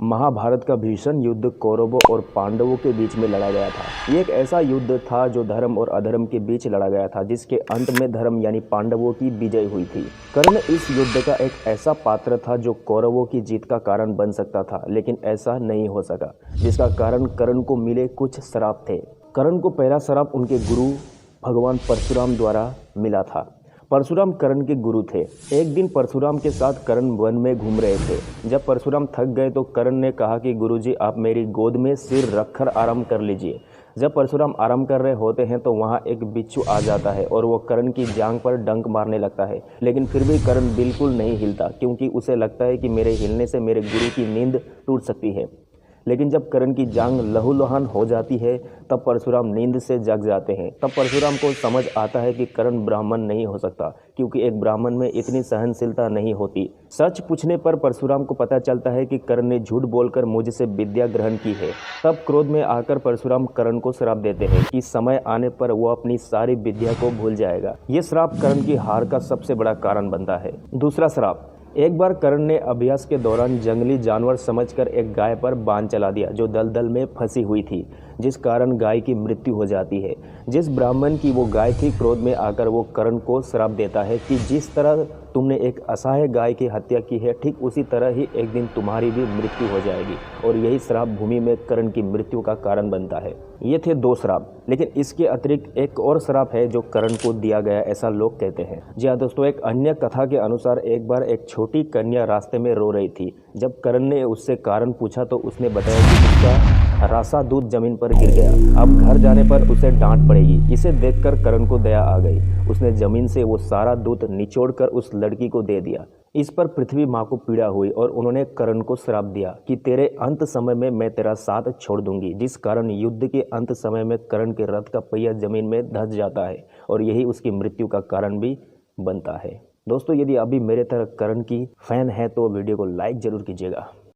महाभारत का भीषण युद्ध कौरवों और पांडवों के बीच में लड़ा गया था। ये एक ऐसा युद्ध था जो धर्म और अधर्म के बीच लड़ा गया था, जिसके अंत में धर्म यानी पांडवों की विजय हुई थी। कर्ण इस युद्ध का एक ऐसा पात्र था जो कौरवों की जीत का कारण बन सकता था, लेकिन ऐसा नहीं हो सका, जिसका कारण कर्ण को मिले कुछ श्राप थे। कर्ण को पहला श्राप उनके गुरु भगवान परशुराम द्वारा मिला था। परशुराम कर्ण के गुरु थे। एक दिन परशुराम के साथ कर्ण वन में घूम रहे थे। जब परशुराम थक गए तो कर्ण ने कहा कि गुरुजी, आप मेरी गोद में सिर रखकर आराम कर लीजिए। जब परशुराम आराम कर रहे होते हैं तो वहाँ एक बिच्छू आ जाता है और वो कर्ण की जांघ पर डंक मारने लगता है, लेकिन फिर भी कर्ण बिल्कुल नहीं हिलता, क्योंकि उसे लगता है कि मेरे हिलने से मेरे गुरु की नींद टूट सकती है। लेकिन जब कर्ण की जांघ लहूलुहान हो जाती है तब परशुराम नींद से जग जाते हैं। तब परशुराम को समझ आता है कि कर्ण ब्राह्मण नहीं हो सकता, क्योंकि एक ब्राह्मण में इतनी सहनशीलता नहीं होती। सच पूछने पर परशुराम को पता चलता है कि कर्ण ने झूठ बोलकर मुझसे विद्या ग्रहण की है। तब क्रोध में आकर परशुराम कर्ण को श्राप देते हैं कि समय आने पर वो अपनी सारी विद्या को भूल जाएगा। ये श्राप कर्ण की हार का सबसे बड़ा कारण बनता है। दूसरा श्राप। एक बार कर्ण ने अभ्यास के दौरान जंगली जानवर समझकर एक गाय पर बाण चला दिया जो दलदल में फंसी हुई थी, जिस कारण गाय की मृत्यु हो जाती है। जिस ब्राह्मण की वो गाय थी, क्रोध में आकर वो कर्ण को श्राप देता है कि जिस तरह तुमने एक असहाय गाय की हत्या की है, ठीक उसी तरह ही एक दिन तुम्हारी भी मृत्यु हो जाएगी। और यही श्राप भूमि में कर्ण की मृत्यु का कारण बनता है। ये थे 2 श्राप, लेकिन इसके अतिरिक्त एक और श्राप है जो कर्ण को दिया गया, ऐसा लोग कहते हैं। जी हाँ दोस्तों, एक अन्य कथा के अनुसार एक बार एक छोटी कन्या रास्ते में रो रही थी। जब कर्ण ने उससे कारण पूछा तो उसने बताया कि उसका रासा दूध जमीन पर गिर गया, अब घर जाने पर उसे डांट पड़ेगी। इसे देखकर कर्ण को दया आ गई। उसने जमीन से वो सारा दूध निचोड़कर उस लड़की को दे दिया। इस पर पृथ्वी माँ को पीड़ा हुई और उन्होंने कर्ण को श्राप दिया कि तेरे अंत समय में मैं तेरा साथ छोड़ दूंगी, जिस कारण युद्ध के अंत समय में कर्ण के रथ का पहिया जमीन में धंस जाता है और यही उसकी मृत्यु का कारण भी बनता है। दोस्तों, यदि अभी मेरे तरह कर्ण की फैन है तो वीडियो को लाइक जरूर कीजिएगा।